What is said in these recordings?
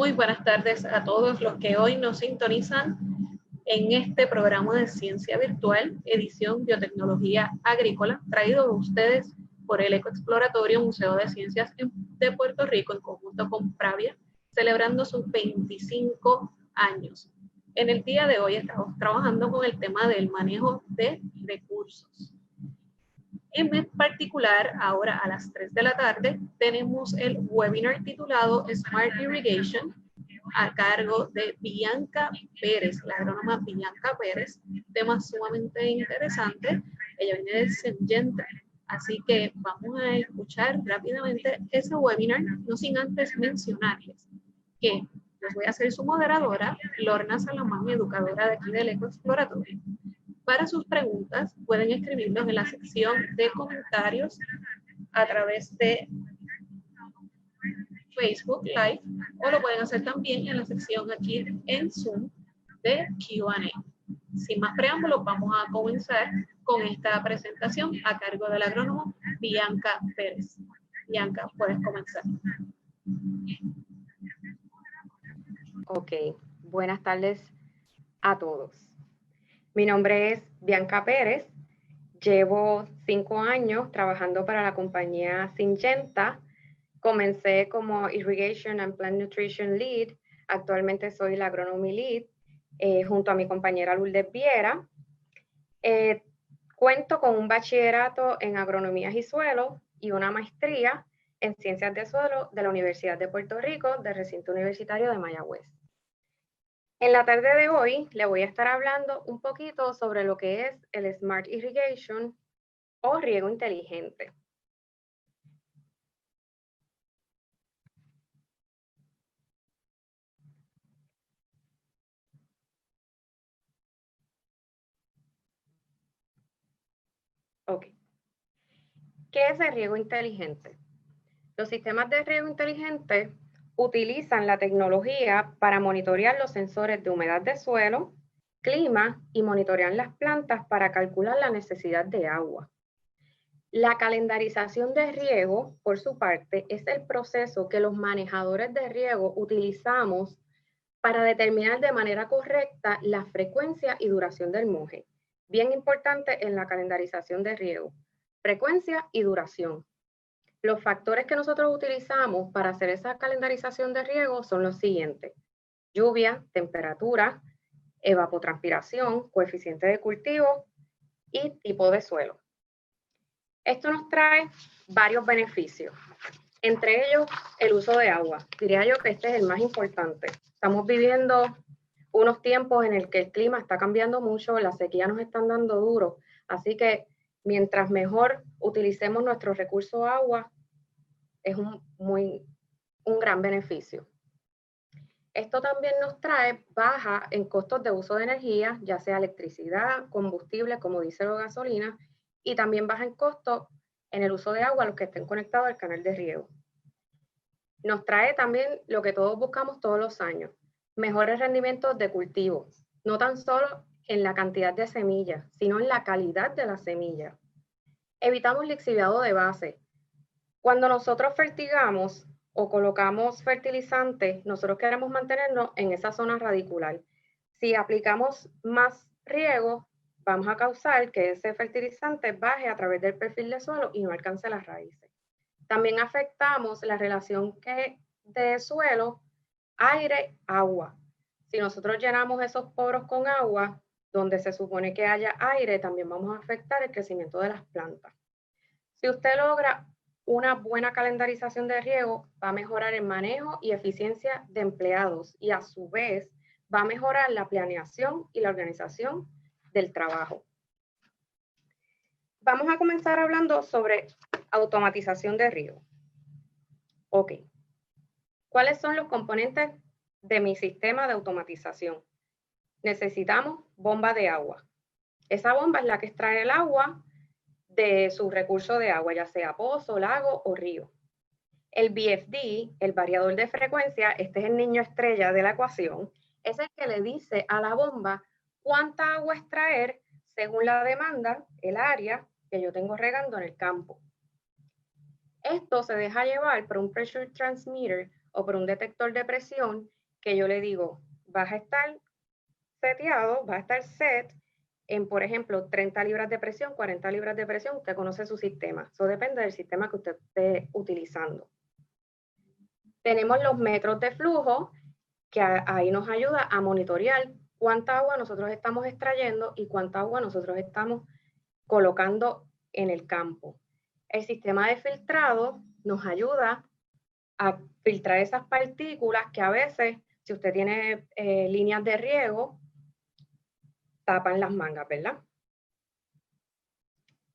Muy buenas tardes a todos los que hoy nos sintonizan en este programa de Ciencia Virtual, edición Biotecnología Agrícola, traído a ustedes por el Ecoexploratorio Museo de Ciencias de Puerto Rico en conjunto con Pravia, celebrando sus 25 años. En el día de hoy estamos trabajando con el tema del manejo de recursos. En particular, ahora a las 3 de la tarde, tenemos el webinar titulado Smart Irrigation a cargo de Bianca Pérez, la agrónoma Bianca Pérez, tema sumamente interesante. Ella viene de Syngenta, así que vamos a escuchar rápidamente ese webinar, no sin antes mencionarles que les voy a hacer su moderadora, Lorna Salamán, educadora de aquí del Ecoexploratorio. Para sus preguntas pueden escribirnos en la sección de comentarios a través de Facebook Live o lo pueden hacer también en la sección aquí en Zoom de Q&A. Sin más preámbulos, vamos a comenzar con esta presentación a cargo del agrónomo Bianca Pérez. Bianca, puedes comenzar. Ok, buenas tardes a todos. Mi nombre es Bianca Pérez, llevo 5 años trabajando para la compañía Syngenta. Comencé como Irrigation and Plant Nutrition Lead, actualmente soy la Agronomy Lead, junto a mi compañera Lourdes Viera. Cuento con un bachillerato en Agronomías y Suelo y una maestría en Ciencias de Suelo de la Universidad de Puerto Rico, del Recinto Universitario de Mayagüez. En la tarde de hoy le voy a estar hablando un poquito sobre lo que es el Smart Irrigation o riego inteligente. Ok. ¿Qué es el riego inteligente? Los sistemas de riego inteligente utilizan la tecnología para monitorear los sensores de humedad de suelo, clima y monitorear las plantas para calcular la necesidad de agua. La calendarización de riego, por su parte, es el proceso que los manejadores de riego utilizamos para determinar de manera correcta la frecuencia y duración del moje. Bien importante en la calendarización de riego, frecuencia y duración. Los factores que nosotros utilizamos para hacer esa calendarización de riego son los siguientes: lluvia, temperatura, evapotranspiración, coeficiente de cultivo y tipo de suelo. Esto nos trae varios beneficios, entre ellos el uso de agua. Diría yo que este es el más importante. Estamos viviendo unos tiempos en el que el clima está cambiando mucho, las sequías nos están dando duro, así que mientras mejor utilicemos nuestro recurso agua, es un gran beneficio. Esto también nos trae baja en costos de uso de energía, ya sea electricidad, combustible, como diésel o gasolina, y también baja en costo en el uso de agua a los que estén conectados al canal de riego. Nos trae también lo que todos buscamos todos los años, mejores rendimientos de cultivo, no tan solo en la cantidad de semillas, sino en la calidad de la semilla. Evitamos lixiviado de base. Cuando nosotros fertigamos o colocamos fertilizantes, nosotros queremos mantenernos en esa zona radicular. Si aplicamos más riego, vamos a causar que ese fertilizante baje a través del perfil de suelo y no alcance las raíces. También afectamos la relación de suelo, aire, agua. Si nosotros llenamos esos poros con agua, donde se supone que haya aire, también vamos a afectar el crecimiento de las plantas. Si usted logra una buena calendarización de riego, va a mejorar el manejo y eficiencia de empleados y a su vez va a mejorar la planeación y la organización del trabajo. Vamos a comenzar hablando sobre automatización de riego. Ok. ¿Cuáles son los componentes de mi sistema de automatización? Necesitamos bomba de agua. Esa bomba es la que extrae el agua de su recurso de agua, ya sea pozo, lago o río. El VFD, el variador de frecuencia, este es el niño estrella de la ecuación, es el que le dice a la bomba cuánta agua extraer según la demanda, el área que yo tengo regando en el campo. Esto se deja llevar por un pressure transmitter o por un detector de presión que yo le digo, vas a estar seteado, va a estar set en, por ejemplo, 30 libras de presión, 40 libras de presión, usted conoce su sistema. Eso depende del sistema que usted esté utilizando. Tenemos los metros de flujo, que ahí nos ayuda a monitorear cuánta agua nosotros estamos extrayendo y cuánta agua nosotros estamos colocando en el campo. El sistema de filtrado nos ayuda a filtrar esas partículas que a veces, si usted tiene líneas de riego, tapan las mangas, ¿verdad?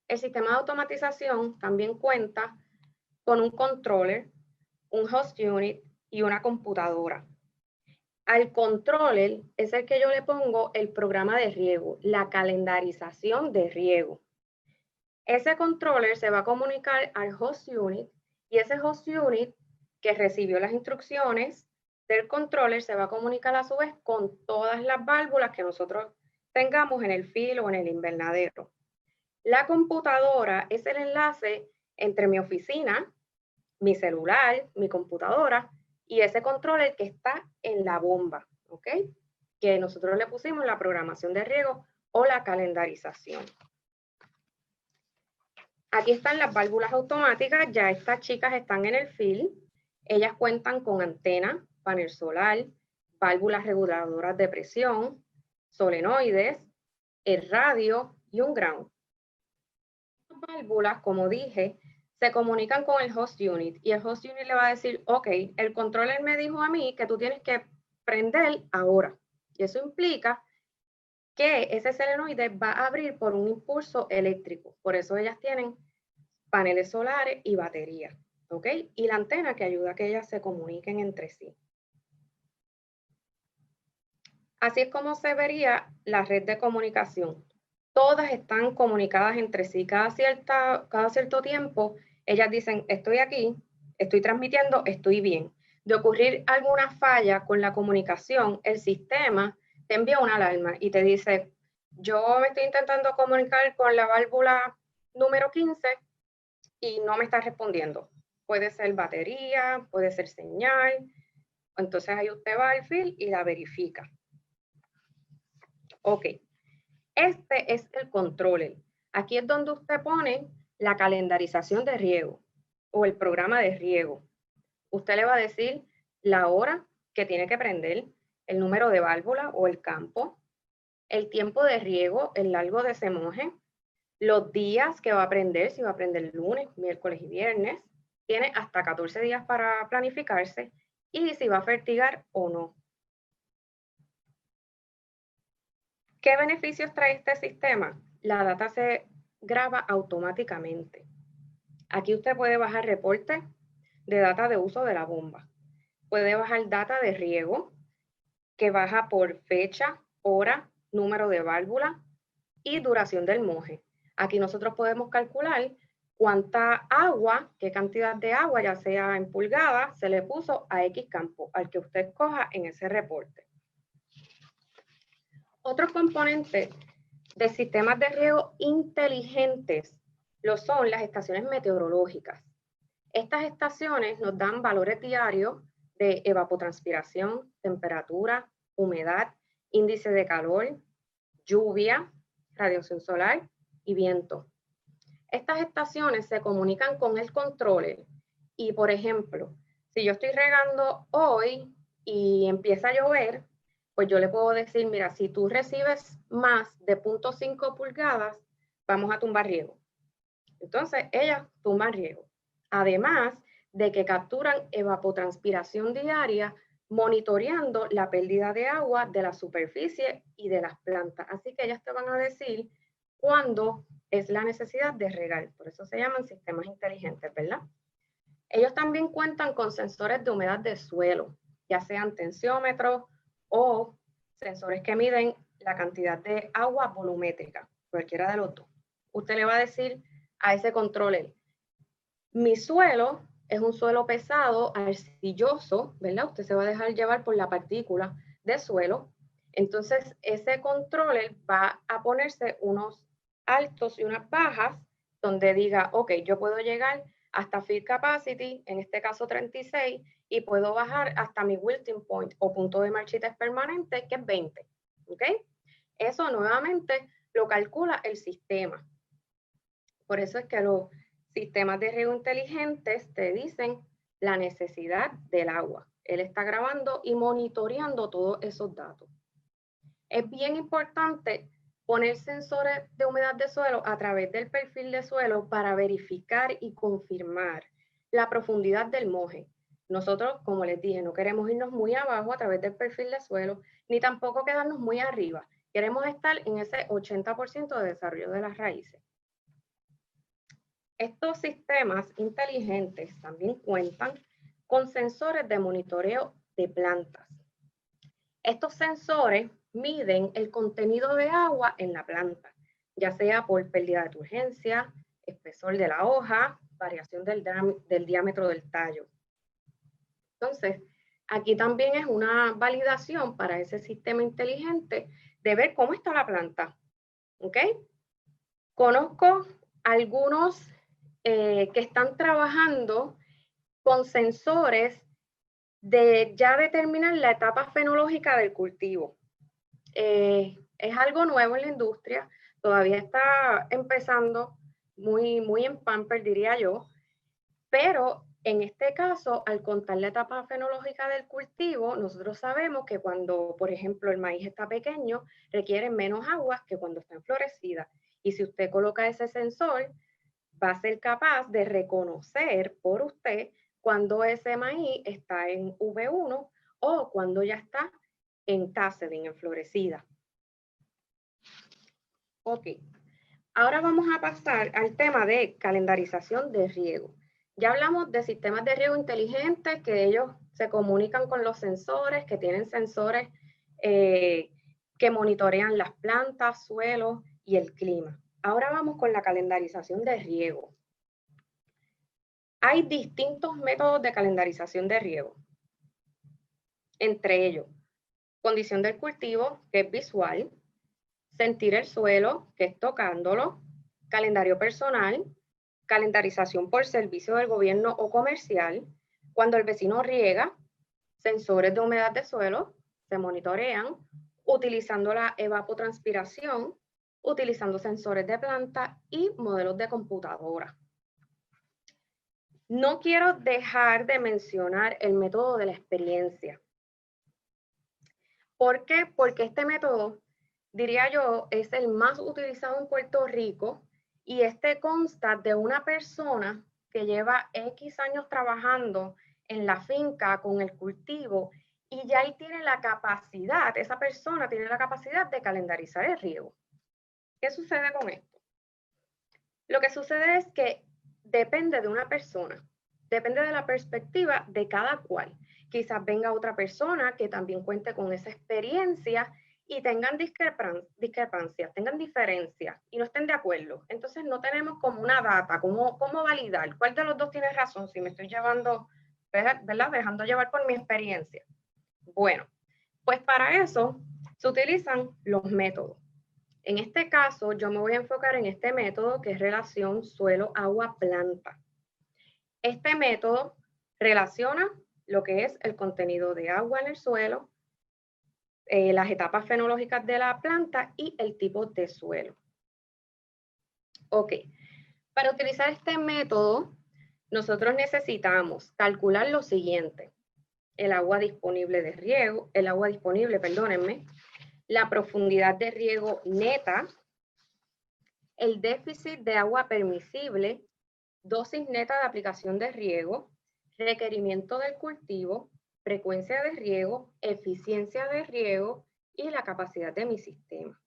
El sistema de automatización también cuenta con un controller, un host unit y una computadora. Al controller es el que yo le pongo el programa de riego, la calendarización de riego. Ese controller se va a comunicar al host unit y ese host unit que recibió las instrucciones del controller se va a comunicar a su vez con todas las válvulas que nosotros tengamos en el field o en el invernadero. La computadora es el enlace entre mi oficina, mi celular, mi computadora y ese controller que está en la bomba, ¿ok? Que nosotros le pusimos la programación de riego o la calendarización. Aquí están las válvulas automáticas, ya estas chicas están en el field. Ellas cuentan con antena, panel solar, válvulas reguladoras de presión, solenoides, el radio y un ground. Las válvulas, como dije, se comunican con el host unit y el host unit le va a decir, ok, el controller me dijo a mí que tú tienes que prender ahora. Y eso implica que ese solenoide va a abrir por un impulso eléctrico. Por eso ellas tienen paneles solares y baterías, ¿ok? Y la antena que ayuda a que ellas se comuniquen entre sí. Así es como se vería la red de comunicación. Todas están comunicadas entre sí. Cada cierto tiempo, ellas dicen, estoy aquí, estoy transmitiendo, estoy bien. De ocurrir alguna falla con la comunicación, el sistema te envía una alarma y te dice, yo me estoy intentando comunicar con la válvula número 15 y no me está respondiendo. Puede ser batería, puede ser señal. Entonces ahí usted va al field y la verifica. Ok. Este es el controller. Aquí es donde usted pone la calendarización de riego o el programa de riego. Usted le va a decir la hora que tiene que prender, el número de válvula o el campo, el tiempo de riego, el largo de ese moje, los días que va a prender, si va a prender lunes, miércoles y viernes. Tiene hasta 14 días para planificarse y si va a fertigar o no. ¿Qué beneficios trae este sistema? La data se graba automáticamente. Aquí usted puede bajar reportes de data de uso de la bomba. Puede bajar data de riego, que baja por fecha, hora, número de válvula y duración del moje. Aquí nosotros podemos calcular cuánta agua, qué cantidad de agua, ya sea en pulgadas, se le puso a X campo, al que usted escoja en ese reporte. Otros componentes de sistemas de riego inteligentes lo son las estaciones meteorológicas. Estas estaciones nos dan valores diarios de evapotranspiración, temperatura, humedad, índice de calor, lluvia, radiación solar y viento. Estas estaciones se comunican con el controller y, por ejemplo, si yo estoy regando hoy y empieza a llover, pues yo le puedo decir, mira, si tú recibes más de 0.5 pulgadas, vamos a tumbar riego. Entonces, ellas tumban riego. Además de que capturan evapotranspiración diaria, monitoreando la pérdida de agua de la superficie y de las plantas. Así que ellas te van a decir cuándo es la necesidad de regar. Por eso se llaman sistemas inteligentes, ¿verdad? Ellos también cuentan con sensores de humedad de suelo, ya sean tensiómetros o sensores que miden la cantidad de agua volumétrica, cualquiera de los dos. Usted le va a decir a ese controller, mi suelo es un suelo pesado, arcilloso, ¿verdad? Usted se va a dejar llevar por la partícula de suelo. Entonces, ese controller va a ponerse unos altos y unas bajas donde diga, ok, yo puedo llegar hasta fill capacity, en este caso 36, y puedo bajar hasta mi wilting point o punto de marchitez permanente, que es 20. ¿Ok? Eso nuevamente lo calcula el sistema. Por eso es que los sistemas de riego inteligentes te dicen la necesidad del agua. Él está grabando y monitoreando todos esos datos. Es bien importante poner sensores de humedad de suelo a través del perfil de suelo para verificar y confirmar la profundidad del moje. Nosotros, como les dije, no queremos irnos muy abajo a través del perfil de suelo, ni tampoco quedarnos muy arriba. Queremos estar en ese 80% de desarrollo de las raíces. Estos sistemas inteligentes también cuentan con sensores de monitoreo de plantas. Estos sensores miden el contenido de agua en la planta, ya sea por pérdida de turgencia, espesor de la hoja, variación del diámetro del tallo. Entonces, aquí también es una validación para ese sistema inteligente de ver cómo está la planta. ¿Ok? Conozco algunos que están trabajando con sensores de ya determinar la etapa fenológica del cultivo. Es algo nuevo en la industria, todavía está empezando muy en pamper, diría yo, pero en este caso, al contar la etapa fenológica del cultivo, nosotros sabemos que cuando, por ejemplo, el maíz está pequeño, requiere menos agua que cuando está en florecida. Y si usted coloca ese sensor, va a ser capaz de reconocer por usted cuando ese maíz está en V1 o cuando ya está en tasseling, en florecida. Ok, ahora vamos a pasar al tema de calendarización de riego. Ya hablamos de sistemas de riego inteligentes, que ellos se comunican con los sensores, que tienen sensores que monitorean las plantas, suelos y el clima. Ahora vamos con la calendarización de riego. Hay distintos métodos de calendarización de riego. Entre ellos, condición del cultivo, que es visual, sentir el suelo, que es tocándolo, calendario personal, calendarización por servicio del gobierno o comercial, cuando el vecino riega, sensores de humedad de suelo, se monitorean, utilizando la evapotranspiración, utilizando sensores de planta y modelos de computadora. No quiero dejar de mencionar el método de la experiencia. ¿Por qué? Porque este método, diría yo, es el más utilizado en Puerto Rico y este consta de una persona que lleva X años trabajando en la finca con el cultivo y ya ahí tiene la capacidad, esa persona tiene la capacidad de calendarizar el riego. ¿Qué sucede con esto? Lo que sucede es que depende de una persona, depende de la perspectiva de cada cual. Quizás venga otra persona que también cuente con esa experiencia y tengan discrepancias, tengan diferencias y no estén de acuerdo. Entonces no tenemos como una data, cómo validar cuál de los dos tiene razón, si me estoy llevando, ¿verdad? Dejando llevar por mi experiencia. Bueno, pues para eso se utilizan los métodos. En este caso, yo me voy a enfocar en este método que es relación suelo-agua-planta. Este método relaciona lo que es el contenido de agua en el suelo, las etapas fenológicas de la planta y el tipo de suelo. Ok, para utilizar este método, nosotros necesitamos calcular lo siguiente: el agua disponible de riego, perdónenme, la profundidad de riego neta, el déficit de agua permisible, dosis neta de aplicación de riego, requerimiento del cultivo, frecuencia de riego, eficiencia de riego y la capacidad de mi sistema.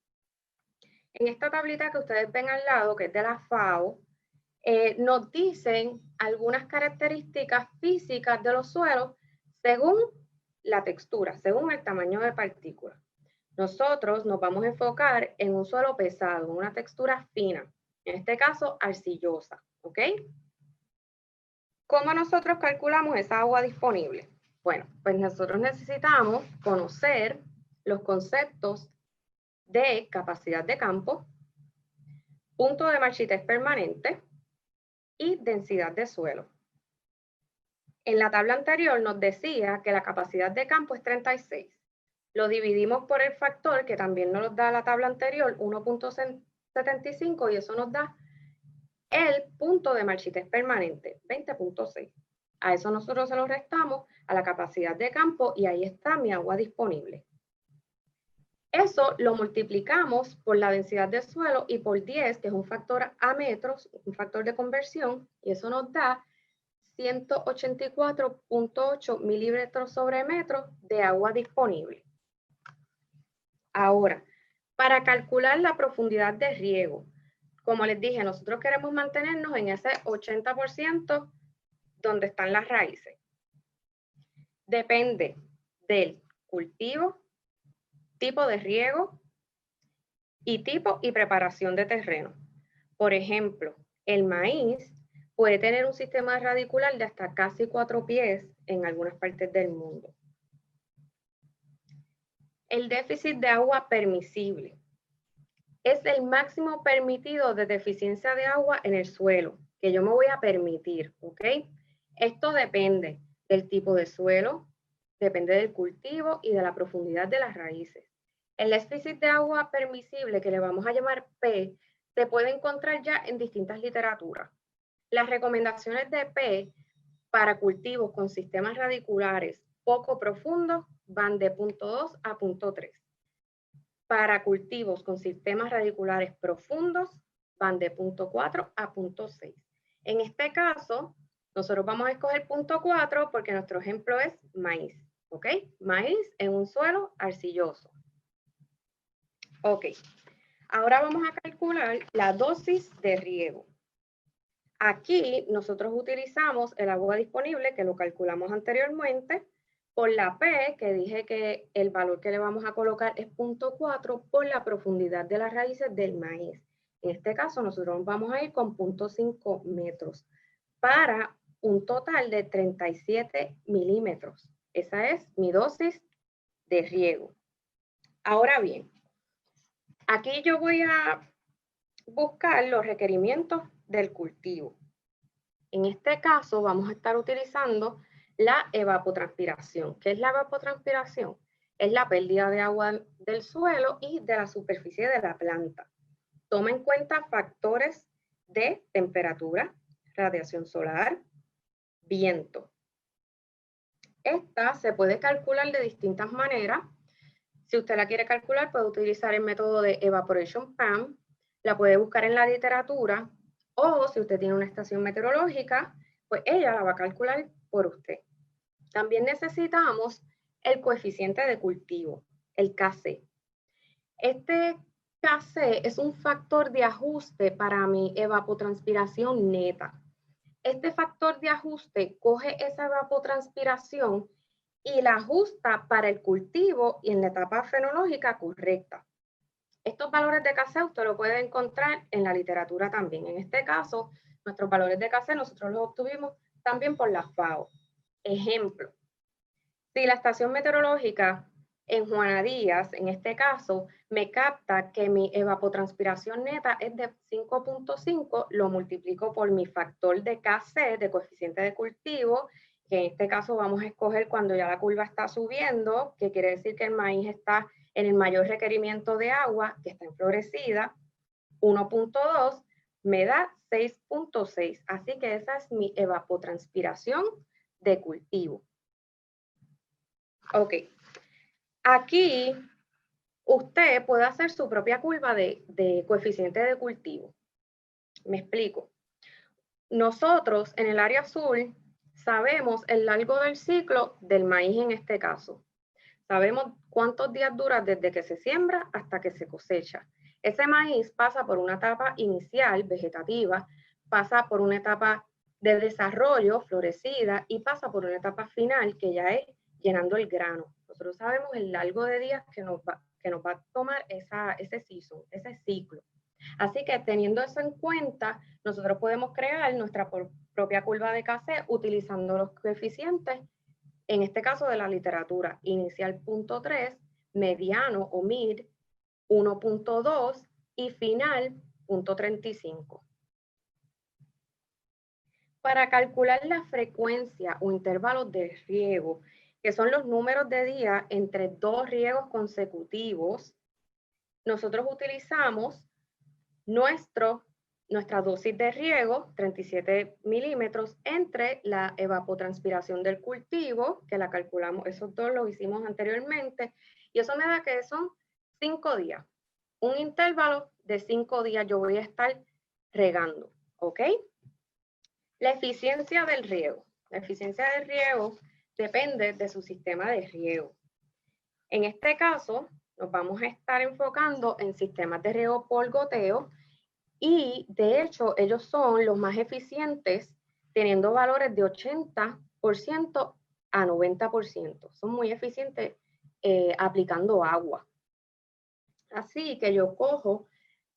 En esta tablita que ustedes ven al lado, que es de la FAO, nos dicen algunas características físicas de los suelos según la textura, según el tamaño de partículas. Nosotros nos vamos a enfocar en un suelo pesado, una textura fina, en este caso arcillosa, ¿ok? ¿Cómo nosotros calculamos esa agua disponible? Bueno, pues nosotros necesitamos conocer los conceptos de capacidad de campo, punto de marchitez permanente y densidad de suelo. En la tabla anterior nos decía que la capacidad de campo es 36. Lo dividimos por el factor que también nos da la tabla anterior, 1.75, y eso nos da el punto de marchitez permanente, 20.6. A eso nosotros se lo restamos a la capacidad de campo y ahí está mi agua disponible. Eso lo multiplicamos por la densidad de suelo y por 10, que es un factor a metros, un factor de conversión, y eso nos da 184.8 milímetros sobre metro de agua disponible. Ahora, para calcular la profundidad de riego, como les dije, nosotros queremos mantenernos en ese 80% donde están las raíces. Depende del cultivo, tipo de riego y tipo y preparación de terreno. Por ejemplo, el maíz puede tener un sistema radicular de hasta casi 4 pies en algunas partes del mundo. El déficit de agua permisible es el máximo permitido de deficiencia de agua en el suelo, que yo me voy a permitir, ¿ok? Esto depende del tipo de suelo, depende del cultivo y de la profundidad de las raíces. El déficit de agua permisible, que le vamos a llamar P, se puede encontrar ya en distintas literaturas. Las recomendaciones de P para cultivos con sistemas radiculares poco profundos van de 0.2 a 0.3. Para cultivos con sistemas radiculares profundos van de 0.4 a 0.6. En este caso, nosotros vamos a escoger 0.4 porque nuestro ejemplo es maíz, ¿ok? Maíz en un suelo arcilloso. Ok, ahora vamos a calcular la dosis de riego. Aquí nosotros utilizamos el agua disponible, que lo calculamos anteriormente, por la P, que dije que el valor que le vamos a colocar es 0.4 por la profundidad de las raíces del maíz. En este caso nosotros vamos a ir con 0.5 metros para un total de 37 milímetros. Esa es mi dosis de riego. Ahora bien, aquí yo voy a buscar los requerimientos del cultivo. En este caso vamos a estar utilizando la evapotranspiración. ¿Qué es la evapotranspiración? Es la pérdida de agua del suelo y de la superficie de la planta. Toma en cuenta factores de temperatura, radiación solar, viento. Esta se puede calcular de distintas maneras. Si usted la quiere calcular, puede utilizar el método de Evaporation PAM, la puede buscar en la literatura, o si usted tiene una estación meteorológica, pues ella la va a calcular por usted. También necesitamos el coeficiente de cultivo, el Kc. Este Kc es un factor de ajuste para mi evapotranspiración neta. Este factor de ajuste coge esa evapotranspiración y la ajusta para el cultivo y en la etapa fenológica correcta. Estos valores de Kc usted lo puede encontrar en la literatura también. En este caso, nuestros valores de Kc nosotros los obtuvimos también por la FAO. Ejemplo, si la estación meteorológica en Juana Díaz, en este caso, me capta que mi evapotranspiración neta es de 5.5, lo multiplico por mi factor de Kc, de coeficiente de cultivo, que en este caso vamos a escoger cuando ya la curva está subiendo, que quiere decir que el maíz está en el mayor requerimiento de agua, que está enflorecida, 1.2, me da 6.6. Así que esa es mi evapotranspiración de cultivo. Ok, aquí usted puede hacer su propia curva de coeficiente de cultivo. Me explico. Nosotros en el área azul sabemos el largo del ciclo del maíz en este caso. Sabemos cuántos días dura desde que se siembra hasta que se cosecha. Ese maíz pasa por una etapa inicial, vegetativa, pasa por una etapa de desarrollo, florecida, y pasa por una etapa final que ya es llenando el grano. Nosotros sabemos el largo de días que nos va a tomar ese ciclo. Así que teniendo eso en cuenta, nosotros podemos crear nuestra propia curva de Kc utilizando los coeficientes, en este caso de la literatura, inicial 0.3, mediano o mid 1.2 y final 0.35. Para calcular la frecuencia o intervalos de riego, que son los números de días entre 2 riegos consecutivos, nosotros utilizamos nuestra dosis de riego, 37 milímetros, entre la evapotranspiración del cultivo, que la calculamos, esos dos lo hicimos anteriormente, y eso me da que son 5 días. Un intervalo de 5 días yo voy a estar regando, ¿ok? La eficiencia del riego. La eficiencia del riego depende de su sistema de riego. En este caso, nos vamos a estar enfocando en sistemas de riego por goteo y, de hecho, ellos son los más eficientes, teniendo valores de 80% a 90%. Son muy eficientes aplicando agua. Así que yo cojo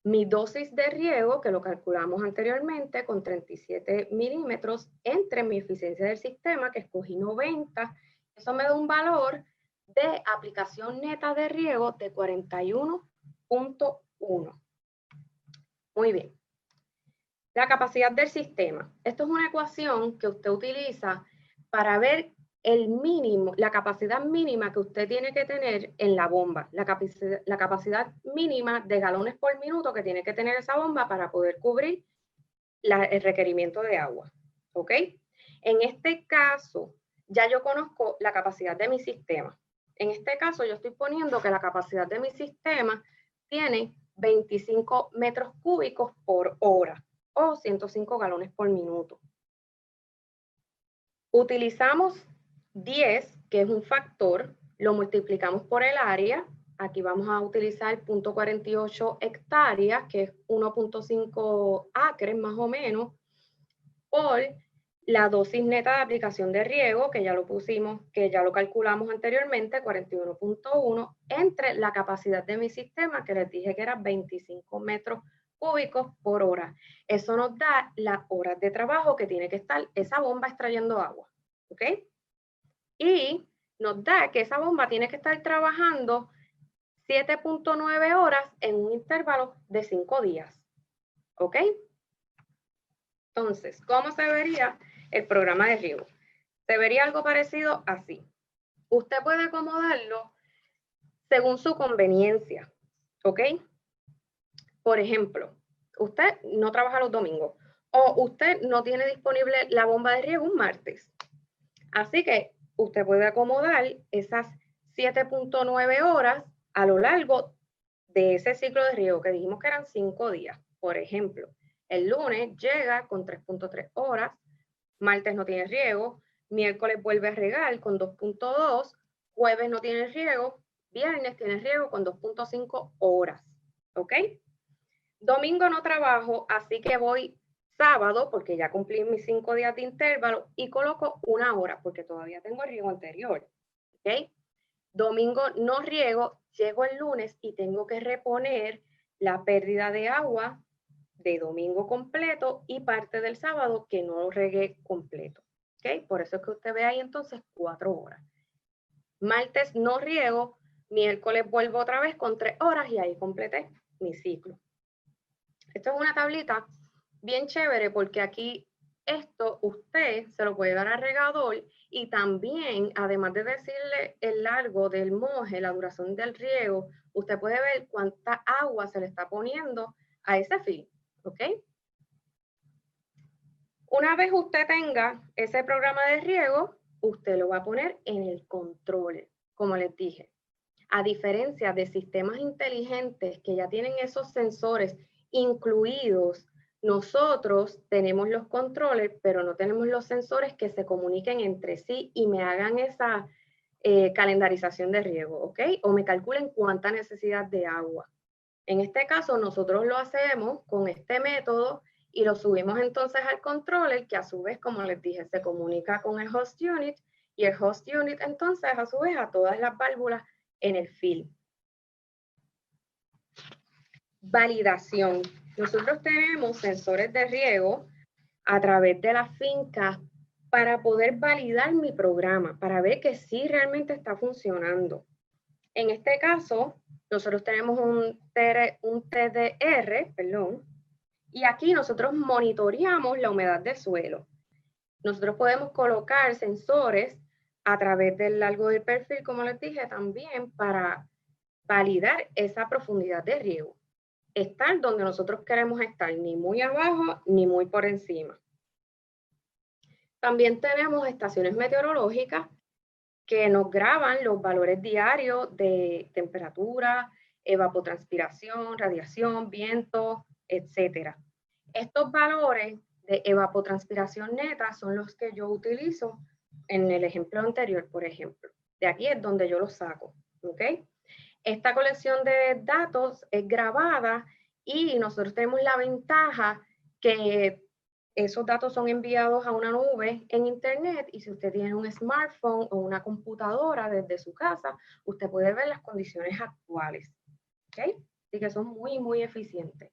mi dosis de riego, que lo calculamos anteriormente, con 37 milímetros, entre mi eficiencia del sistema, que escogí 90. Eso me da un valor de aplicación neta de riego de 41.1. Muy bien. La capacidad del sistema. Esto es una ecuación que usted utiliza para ver la capacidad mínima que usted tiene que tener en la bomba, la capacidad mínima de galones por minuto que tiene que tener esa bomba para poder cubrir el requerimiento de agua. ¿Ok? En este caso, ya yo conozco la capacidad de mi sistema. En este caso, yo estoy poniendo que la capacidad de mi sistema tiene 25 metros cúbicos por hora o 105 galones por minuto. Utilizamos 10, que es un factor, lo multiplicamos por el área. Aquí vamos a utilizar 0.48 hectáreas, que es 1.5 acres más o menos, por la dosis neta de aplicación de riego, que ya lo pusimos, que ya lo calculamos anteriormente, 41.1, entre la capacidad de mi sistema, que les dije que era 25 metros cúbicos por hora. Eso nos da las horas de trabajo que tiene que estar esa bomba extrayendo agua, ¿ok? Y nos da que esa bomba tiene que estar trabajando 7.9 horas en un intervalo de 5 días, ¿ok? Entonces, ¿cómo se vería el programa de riego? Se vería algo parecido así. Usted puede acomodarlo según su conveniencia, ¿ok? Por ejemplo, usted no trabaja los domingos o usted no tiene disponible la bomba de riego un martes. Así que usted puede acomodar esas 7.9 horas a lo largo de ese ciclo de riego que dijimos que eran 5 días. Por ejemplo, el lunes llega con 3.3 horas, martes no tiene riego, miércoles vuelve a regar con 2.2, jueves no tiene riego, viernes tiene riego con 2.5 horas, ¿ok? Domingo no trabajo, así que voy sábado, porque ya cumplí mis 5 días de intervalo, y coloco 1 hora, porque todavía tengo el riego anterior, ¿ok? Domingo no riego, llego el lunes y tengo que reponer la pérdida de agua de domingo completo y parte del sábado que no lo regué completo, ¿ok? Por eso es que usted ve ahí entonces 4 horas. Martes no riego, miércoles vuelvo otra vez con 3 horas y ahí completé mi ciclo. Esto es una tablita bien chévere porque aquí esto usted se lo puede dar al regador y también, además de decirle el largo del moje, la duración del riego, usted puede ver cuánta agua se le está poniendo a ese fin, ¿ok? Una vez usted tenga ese programa de riego, usted lo va a poner en el control, como les dije. A diferencia de sistemas inteligentes que ya tienen esos sensores incluidos, nosotros tenemos los controles, pero no tenemos los sensores que se comuniquen entre sí y me hagan esa calendarización de riego, ¿ok? O me calculen cuánta necesidad de agua. En este caso, nosotros lo hacemos con este método y lo subimos entonces al controller, que a su vez, como les dije, se comunica con el host unit y el host unit entonces a su vez a todas las válvulas en el field. Validación. Nosotros tenemos sensores de riego a través de la finca para poder validar mi programa, para ver que sí realmente está funcionando. En este caso, nosotros tenemos un TDR, y aquí nosotros monitoreamos la humedad del suelo. Nosotros podemos colocar sensores a través del largo del perfil, como les dije, también para validar esa profundidad de riego. Estar donde nosotros queremos estar, ni muy abajo ni muy por encima. También tenemos estaciones meteorológicas que nos graban los valores diarios de temperatura, evapotranspiración, radiación, viento, etc. Estos valores de evapotranspiración neta son los que yo utilizo en el ejemplo anterior, por ejemplo. De aquí es donde yo los saco, ¿ok? Esta colección de datos es grabada y nosotros tenemos la ventaja que esos datos son enviados a una nube en internet y si usted tiene un smartphone o una computadora desde su casa, usted puede ver las condiciones actuales. ¿Ok? Así que son muy, muy eficientes.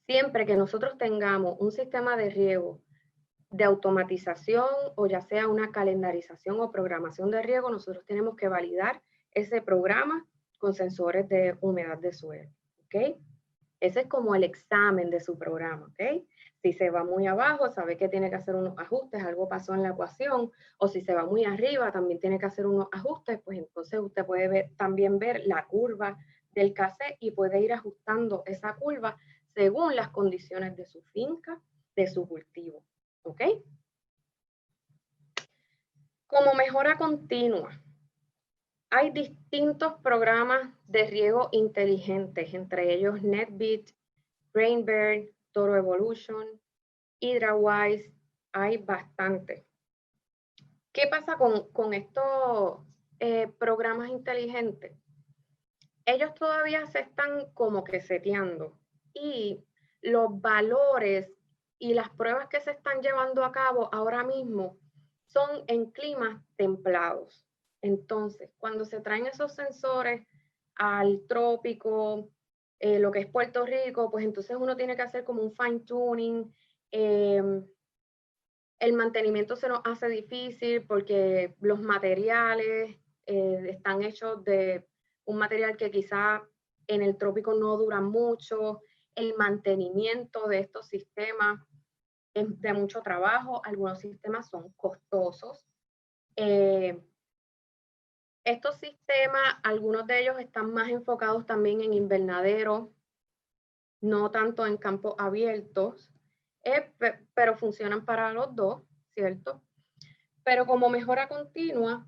Siempre que nosotros tengamos un sistema de riego de automatización o ya sea una calendarización o programación de riego, nosotros tenemos que validar ese programa con sensores de humedad de suelo. ¿Ok? Ese es como el examen de su programa. ¿Ok? Si se va muy abajo, sabe que tiene que hacer unos ajustes, algo pasó en la ecuación, o si se va muy arriba, también tiene que hacer unos ajustes, pues entonces usted puede ver, también ver la curva del cassette y puede ir ajustando esa curva según las condiciones de su finca, de su cultivo. ¿Ok? Como mejora continua, hay distintos programas de riego inteligentes, entre ellos NetBeat, Rainbird, Toro Evolution, HydraWise, hay bastante. ¿Qué pasa con estos programas inteligentes? Ellos todavía se están como que seteando y los valores y las pruebas que se están llevando a cabo ahora mismo son en climas templados. Entonces, cuando se traen esos sensores al trópico, lo que es Puerto Rico, pues entonces uno tiene que hacer como un fine tuning. El mantenimiento se nos hace difícil porque los materiales están hechos de un material que quizá en el trópico no dura mucho. El mantenimiento de estos sistemas es de mucho trabajo. Algunos sistemas son costosos. Estos sistemas, algunos de ellos están más enfocados también en invernaderos, no tanto en campos abiertos, pero funcionan para los dos, ¿cierto? Pero como mejora continua,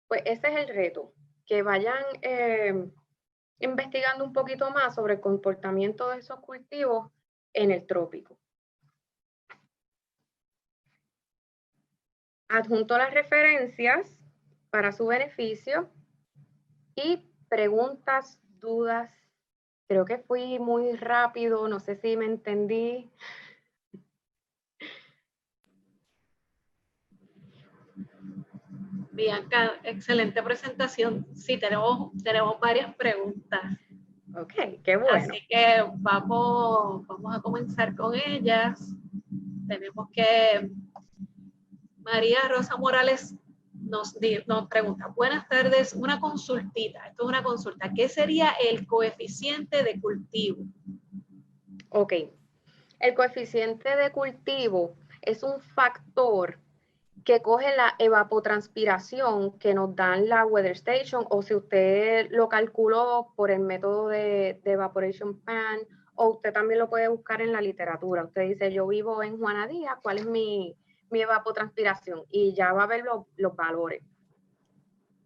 pues ese es el reto, que vayan investigando un poquito más sobre el comportamiento de esos cultivos en el trópico. Adjunto las referencias para su beneficio y preguntas, dudas. Creo que fui muy rápido, no sé si me entendí. Bianca, excelente presentación. Sí, tenemos varias preguntas. Ok, qué bueno. Así que vamos a comenzar con ellas. Tenemos que María Rosa Morales nos pregunta, buenas tardes, una consultita, esto es una consulta, ¿qué sería el coeficiente de cultivo? Ok, el coeficiente de cultivo es un factor que coge la evapotranspiración que nos dan la Weather Station, o si usted lo calculó por el método de Evaporation Pan, o usted también lo puede buscar en la literatura. Usted dice, yo vivo en Juana Díaz, ¿cuál es mi evapotranspiración? Y ya va a ver los valores.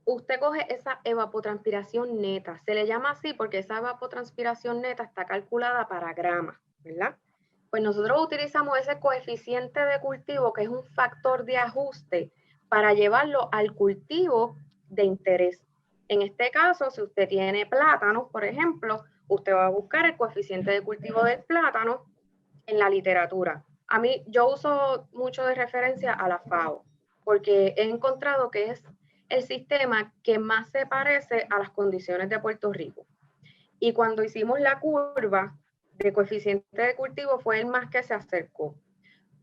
Usted coge esa evapotranspiración neta. Se le llama así porque esa evapotranspiración neta está calculada para gramos, ¿verdad? Pues nosotros utilizamos ese coeficiente de cultivo, que es un factor de ajuste, para llevarlo al cultivo de interés. En este caso, si usted tiene plátanos, por ejemplo, usted va a buscar el coeficiente de cultivo del plátano en la literatura. Yo uso mucho de referencia a la FAO, porque he encontrado que es el sistema que más se parece a las condiciones de Puerto Rico. Y cuando hicimos la curva de coeficiente de cultivo fue el más que se acercó.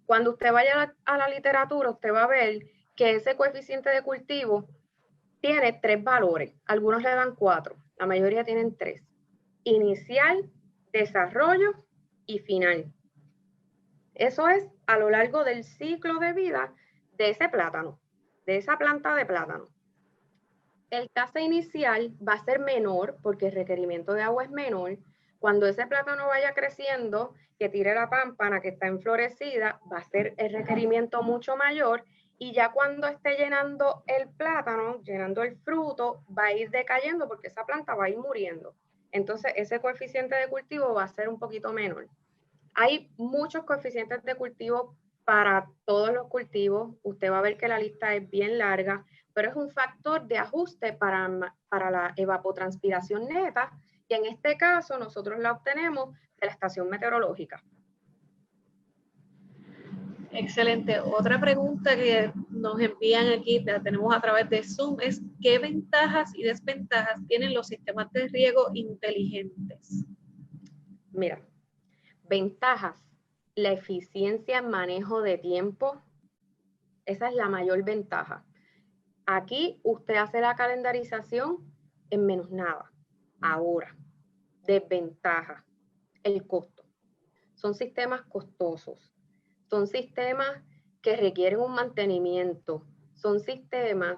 Cuando usted vaya a la literatura, usted va a ver que ese coeficiente de cultivo tiene 3 valores. Algunos le dan 4, la mayoría tienen 3. Inicial, desarrollo y final. Eso es a lo largo del ciclo de vida de ese plátano, de esa planta de plátano. El TASE inicial va a ser menor porque el requerimiento de agua es menor. Cuando ese plátano vaya creciendo, que tire la pámpana que está enflorecida, va a ser el requerimiento mucho mayor, y ya cuando esté llenando el plátano, llenando el fruto, va a ir decayendo porque esa planta va a ir muriendo. Entonces ese coeficiente de cultivo va a ser un poquito menor. Hay muchos coeficientes de cultivo para todos los cultivos. Usted va a ver que la lista es bien larga, pero es un factor de ajuste para la evapotranspiración neta, y en este caso nosotros la obtenemos de la estación meteorológica. Excelente. Otra pregunta que nos envían aquí, la tenemos a través de Zoom, es ¿qué ventajas y desventajas tienen los sistemas de riego inteligentes? Mira, ventajas, la eficiencia en manejo de tiempo, esa es la mayor ventaja. Aquí usted hace la calendarización en menos nada. Ahora, desventaja, el costo. Son sistemas costosos, son sistemas que requieren un mantenimiento, son sistemas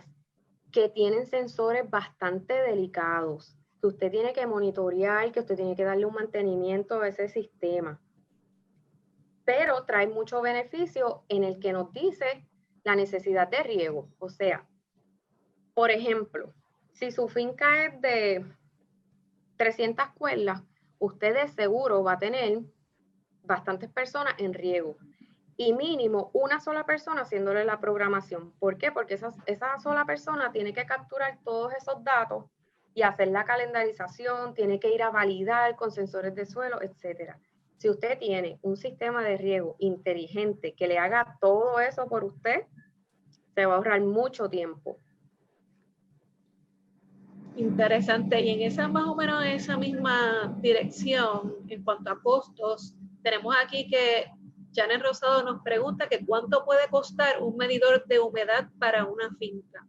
que tienen sensores bastante delicados, que usted tiene que monitorear, que usted tiene que darle un mantenimiento a ese sistema. Pero trae mucho beneficio en el que nos dice la necesidad de riego. O sea, por ejemplo, si su finca es de 300 cuerdas, usted de seguro va a tener bastantes personas en riego y mínimo una sola persona haciéndole la programación. ¿Por qué? Porque esa sola persona tiene que capturar todos esos datos y hacer la calendarización, tiene que ir a validar con sensores de suelo, etcétera. Si usted tiene un sistema de riego inteligente que le haga todo eso por usted, se va a ahorrar mucho tiempo. Interesante. Y en esa más o menos esa misma dirección, en cuanto a costos, tenemos aquí que Janet Rosado nos pregunta que cuánto puede costar un medidor de humedad para una finca.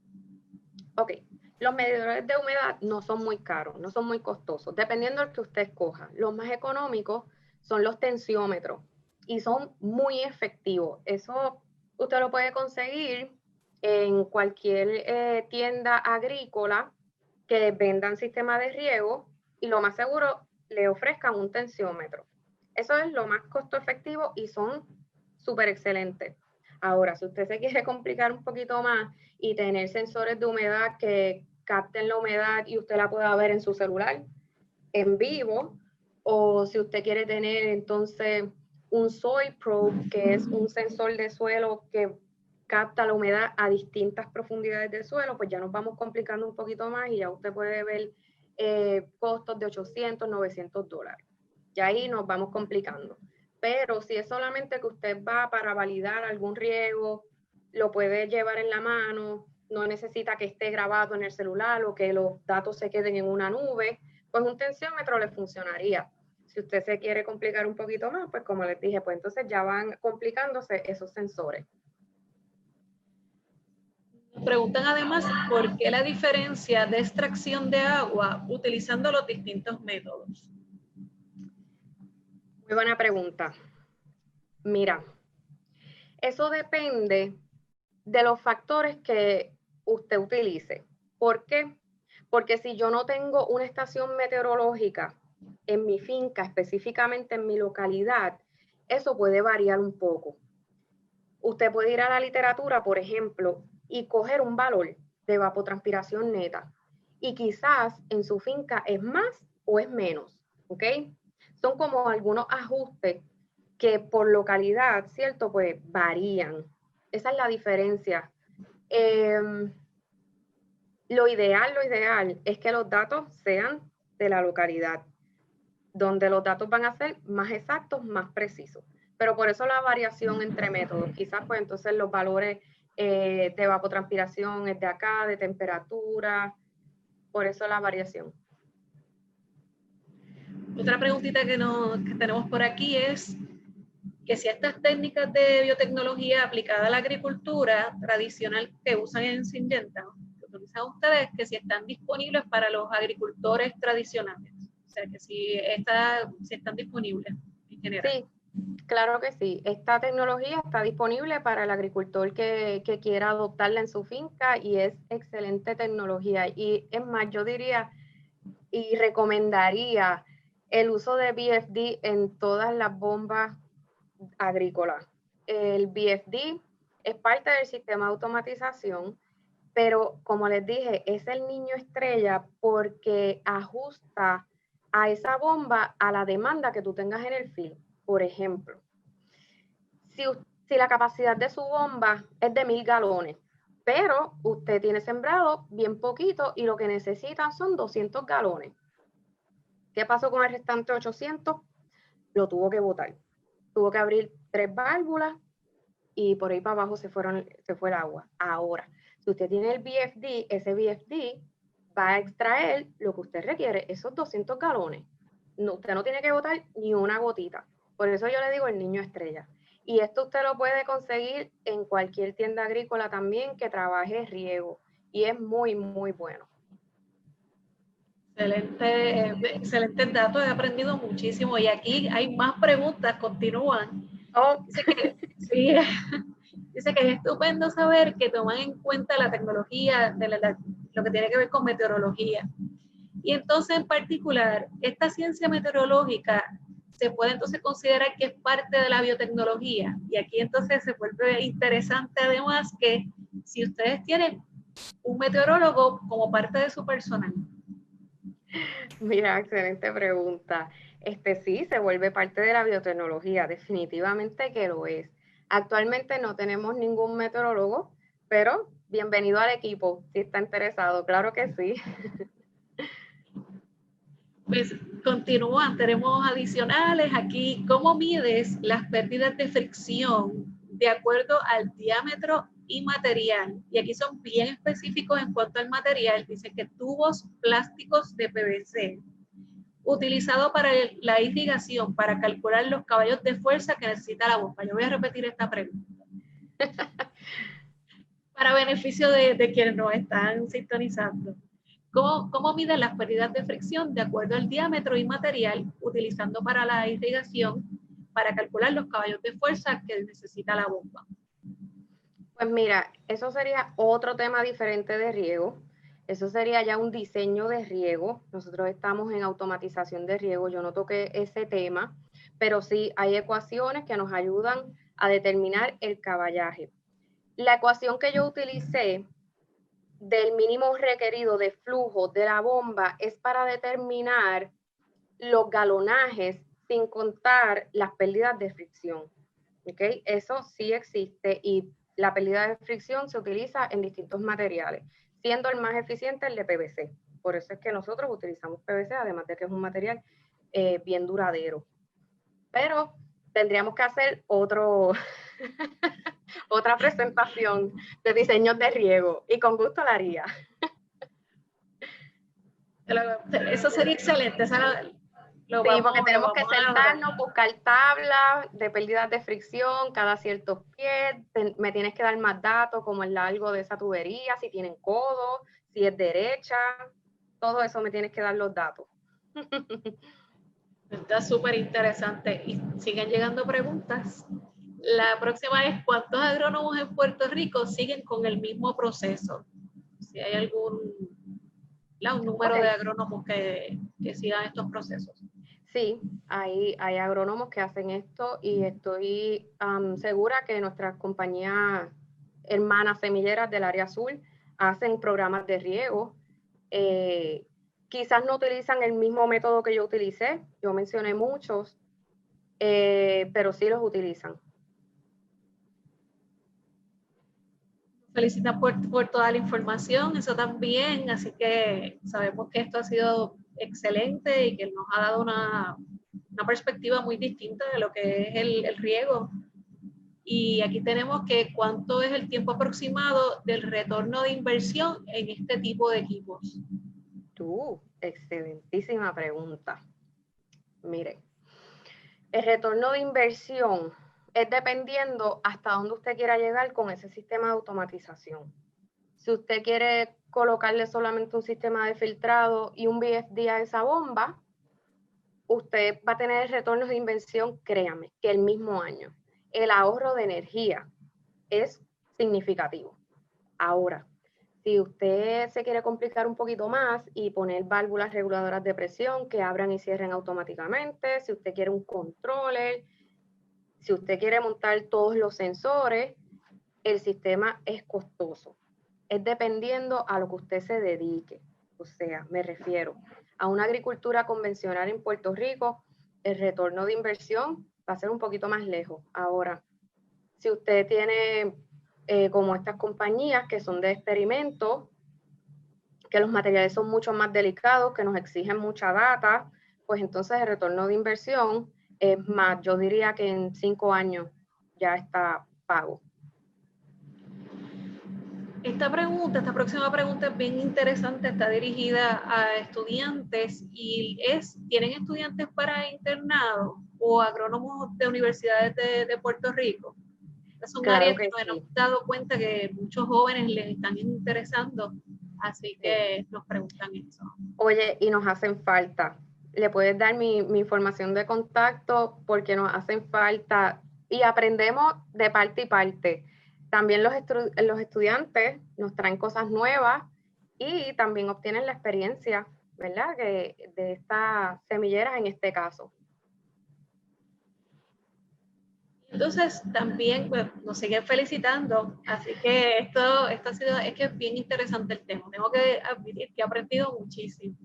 Ok, los medidores de humedad no son muy caros, no son muy costosos, dependiendo del que usted escoja. Los más económicos son los tensiómetros y son muy efectivos. Eso usted lo puede conseguir en cualquier tienda agrícola que vendan sistema de riego, y lo más seguro le ofrezcan un tensiómetro. Eso es lo más costo efectivo y son súper excelentes. Ahora, si usted se quiere complicar un poquito más y tener sensores de humedad que capten la humedad y usted la pueda ver en su celular en vivo, o si usted quiere tener entonces un soil probe, que es un sensor de suelo que capta la humedad a distintas profundidades del suelo, pues ya nos vamos complicando un poquito más y ya usted puede ver costos de $800, $900. Y ahí nos vamos complicando. Pero si es solamente que usted va para validar algún riego, lo puede llevar en la mano, no necesita que esté grabado en el celular o que los datos se queden en una nube, pues un tensiómetro le funcionaría. Si usted se quiere complicar un poquito más, pues como les dije, pues entonces ya van complicándose esos sensores. Preguntan además por qué la diferencia de extracción de agua utilizando los distintos métodos. Muy buena pregunta. Mira, eso depende de los factores que usted utilice. ¿Por qué? Porque si yo no tengo una estación meteorológica en mi finca, específicamente en mi localidad, eso puede variar un poco. Usted puede ir a la literatura, por ejemplo, y coger un valor de evapotranspiración neta. Y quizás en su finca es más o es menos, ¿ok? Son como algunos ajustes que por localidad, ¿cierto? Pues varían. Esa es la diferencia. Lo ideal es que los datos sean de la localidad, donde los datos van a ser más exactos, más precisos. Pero por eso la variación entre métodos. Quizás pues entonces los valores de evapotranspiración es de acá, de temperatura, por eso la variación. Otra preguntita que tenemos por aquí es que si estas técnicas de biotecnología aplicada a la agricultura tradicional que usan en Syngenta, que utilizan ustedes, que si están disponibles para los agricultores tradicionales. O sea, que si están disponibles en general. Sí, Claro que sí. Esta tecnología está disponible para el agricultor que quiera adoptarla en su finca y es excelente tecnología. Y es más, yo diría y recomendaría el uso de VFD en todas las bombas agrícolas. El VFD es parte del sistema de automatización, pero como les dije, es el niño estrella porque ajusta a esa bomba a la demanda que tú tengas en el field. Por ejemplo, si la capacidad de su bomba es de 1000 galones, pero usted tiene sembrado bien poquito y lo que necesita son 200 galones. ¿Qué pasó con el restante 800? Lo tuvo que botar. Tuvo que abrir 3 válvulas y por ahí para abajo se fue el agua. Ahora, si usted tiene el VFD, ese VFD va a extraer lo que usted requiere, esos 200 galones. No, usted no tiene que botar ni una gotita. Por eso yo le digo el niño estrella. Y esto usted lo puede conseguir en cualquier tienda agrícola también que trabaje riego. Y es muy, muy bueno. Excelentes datos, he aprendido muchísimo y aquí hay más preguntas, continúan. Oh. Dice que, sí, dice que es estupendo saber que toman en cuenta la tecnología, lo que tiene que ver con meteorología. Y entonces, en particular, esta ciencia meteorológica se puede entonces considerar que es parte de la biotecnología. Y aquí entonces se vuelve interesante además que si ustedes tienen un meteorólogo como parte de su personal. Mira, excelente pregunta. Sí, se vuelve parte de la biotecnología, definitivamente que lo es. Actualmente no tenemos ningún meteorólogo, pero bienvenido al equipo, si está interesado, claro que sí. Pues continúan, tenemos adicionales aquí. ¿Cómo mides las pérdidas de fricción de acuerdo al diámetro y material? Y aquí son bien específicos en cuanto al material. Dice que tubos plásticos de PVC utilizado para la irrigación para calcular los caballos de fuerza que necesita la bomba. Yo voy a repetir esta pregunta. Para beneficio de quienes nos están sintonizando. ¿Cómo miden las pérdidas de fricción de acuerdo al diámetro y material utilizando para la irrigación para calcular los caballos de fuerza que necesita la bomba? Pues mira, eso sería otro tema diferente de riego. Eso sería ya un diseño de riego. Nosotros estamos en automatización de riego. Yo no toqué ese tema, pero sí hay ecuaciones que nos ayudan a determinar el caballaje. La ecuación que yo utilicé del mínimo requerido de flujo de la bomba es para determinar los galonajes sin contar las pérdidas de fricción. ¿Okay? Eso sí existe y la pérdida de fricción se utiliza en distintos materiales, siendo el más eficiente el de PVC. Por eso es que nosotros utilizamos PVC, además de que es un material bien duradero. Pero tendríamos que hacer otra presentación de diseños de riego y con gusto la haría. Eso sería excelente. Sí, porque tenemos que sentarnos, buscar tablas de pérdidas de fricción cada ciertos pies. Me tienes que dar más datos, como el largo de esa tubería, si tienen codo, si es derecha. Todo eso me tienes que dar los datos. Está súper interesante y siguen llegando preguntas. La próxima es, ¿cuántos agrónomos en Puerto Rico siguen con el mismo proceso? Si hay un número de agrónomos que sigan estos procesos. Sí, hay agrónomos que hacen esto y estoy segura que nuestras compañías hermanas semilleras del área azul hacen programas de riego. Quizás no utilizan el mismo método que yo utilicé, yo mencioné muchos, pero sí los utilizan. Felicitan por toda la información, eso también, así que sabemos que esto ha sido excelente y que nos ha dado una perspectiva muy distinta de lo que es el riego. Y aquí tenemos que cuánto es el tiempo aproximado del retorno de inversión en este tipo de equipos. Excelentísima pregunta. Mire, el retorno de inversión es dependiendo hasta dónde usted quiera llegar con ese sistema de automatización. Si usted quiere colocarle solamente un sistema de filtrado y un VFD a esa bomba, usted va a tener retornos de inversión, créame, que el mismo año. El ahorro de energía es significativo. Ahora, si usted se quiere complicar un poquito más y poner válvulas reguladoras de presión que abran y cierren automáticamente, si usted quiere un controller, si usted quiere montar todos los sensores, el sistema es costoso. Es dependiendo a lo que usted se dedique. O sea, me refiero a una agricultura convencional en Puerto Rico, el retorno de inversión va a ser un poquito más lejos. Ahora, si usted tiene como estas compañías que son de experimentos, que los materiales son mucho más delicados, que nos exigen mucha data, pues entonces el retorno de inversión es más, yo diría que en 5 años ya está pago. Esta próxima pregunta es bien interesante, está dirigida a estudiantes y ¿tienen estudiantes para internado o agrónomos de universidades de Puerto Rico? Son áreas que nos hemos dado cuenta que muchos jóvenes les están interesando, así que nos preguntan eso. Oye, y nos hacen falta. Le puedes dar mi información de contacto porque nos hacen falta y aprendemos de parte y parte. También los estudiantes nos traen cosas nuevas y también obtienen la experiencia, ¿verdad? De estas semilleras en este caso. Entonces, también pues, nos siguen felicitando, así que esto ha sido, es que es bien interesante el tema. Tengo que admitir que he aprendido muchísimo.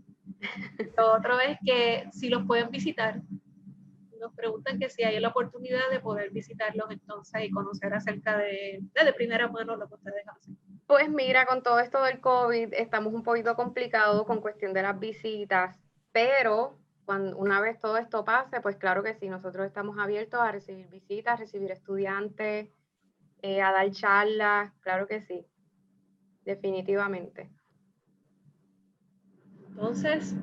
Lo otro es que si los pueden visitar, nos preguntan que si hay la oportunidad de poder visitarlos entonces y conocer acerca de primera mano lo que ustedes hacen. Pues mira, con todo esto del COVID estamos un poquito complicados con cuestión de las visitas, pero una vez todo esto pase, pues claro que sí, nosotros estamos abiertos a recibir visitas, a recibir estudiantes, a dar charlas, claro que sí, definitivamente. Entonces,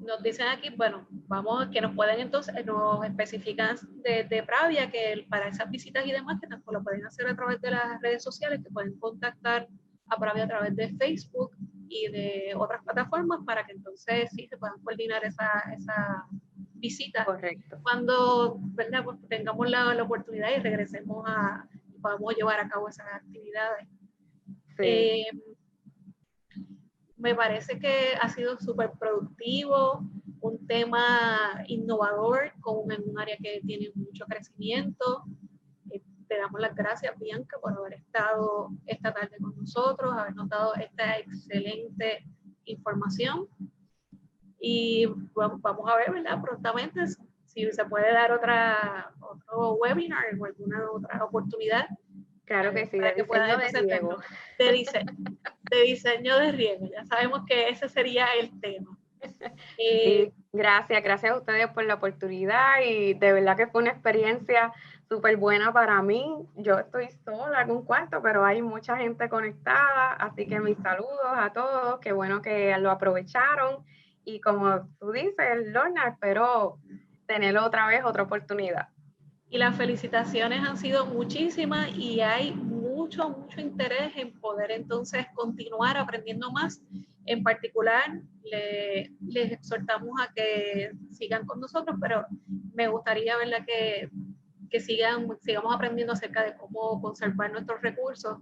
nos dicen aquí, bueno, vamos, que nos pueden entonces, nos especifican de Pravia que para esas visitas y demás, que lo pueden hacer a través de las redes sociales, que pueden contactar a Pravia a través de Facebook y de otras plataformas para que entonces sí se puedan coordinar esa visita. Correcto. Cuando, ¿verdad? Pues tengamos la oportunidad y regresemos podamos llevar a cabo esas actividades. Sí. Me parece que ha sido súper productivo, un tema innovador, en un área que tiene mucho crecimiento. Te damos las gracias, Bianca, por haber estado esta tarde con nosotros, habernos dado esta excelente información. Y bueno, vamos a ver, ¿verdad? Prontamente, si se puede dar otro webinar o alguna otra oportunidad. Claro que sí, de diseño de riego. De diseño de riego, ya sabemos que ese sería el tema. Sí, gracias a ustedes por la oportunidad y de verdad que fue una experiencia súper buena para mí. Yo estoy sola en un cuarto, pero hay mucha gente conectada, así que mis saludos a todos, qué bueno que lo aprovecharon y como tú dices, Lorna, espero tener otra oportunidad. Y las felicitaciones han sido muchísimas y hay mucho interés en poder entonces continuar aprendiendo más. En particular, les exhortamos a que sigan con nosotros, pero me gustaría, ¿verdad?, que sigamos aprendiendo acerca de cómo conservar nuestros recursos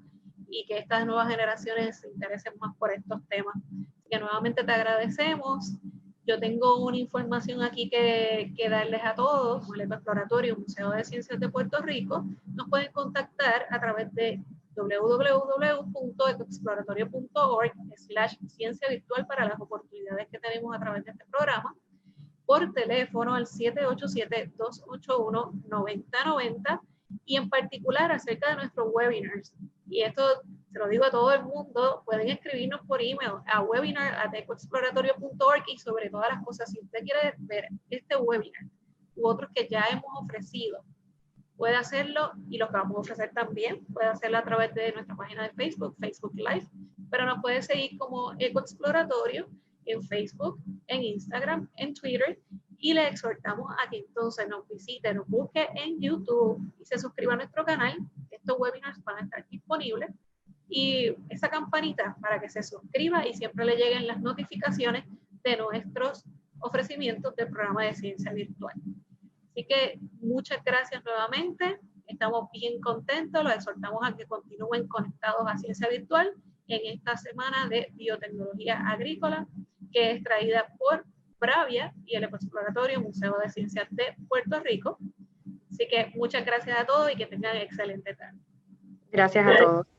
y que estas nuevas generaciones se interesen más por estos temas. Así que nuevamente te agradecemos. Yo tengo una información aquí que darles a todos. El Ecoexploratorio Museo de Ciencias de Puerto Rico nos pueden contactar a través de www.ecoexploratorio.org/ciencia virtual para las oportunidades que tenemos a través de este programa, por teléfono al 787-281-9090 y en particular acerca de nuestros webinars. Y esto se lo digo a todo el mundo, pueden escribirnos por email a webinar@ecoexploratorio.org y sobre todas las cosas, si usted quiere ver este webinar u otros que ya hemos ofrecido, puede hacerlo y los que vamos a ofrecer también, puede hacerlo a través de nuestra página de Facebook, Facebook Live, pero nos puede seguir como Ecoexploratorio en Facebook, en Instagram, en Twitter y le exhortamos a que entonces nos visite, nos busque en YouTube y se suscriba a nuestro canal. Estos webinars van a estar disponibles y esa campanita para que se suscriba y siempre le lleguen las notificaciones de nuestros ofrecimientos del programa de ciencia virtual. Así que muchas gracias nuevamente. Estamos bien contentos. Los exhortamos a que continúen conectados a Ciencia Virtual en esta semana de biotecnología agrícola, que es traída por Bravia y el Ecoexploratorio Museo de Ciencias de Puerto Rico. Así que muchas gracias a todos y que tengan excelente tarde. Gracias a todos.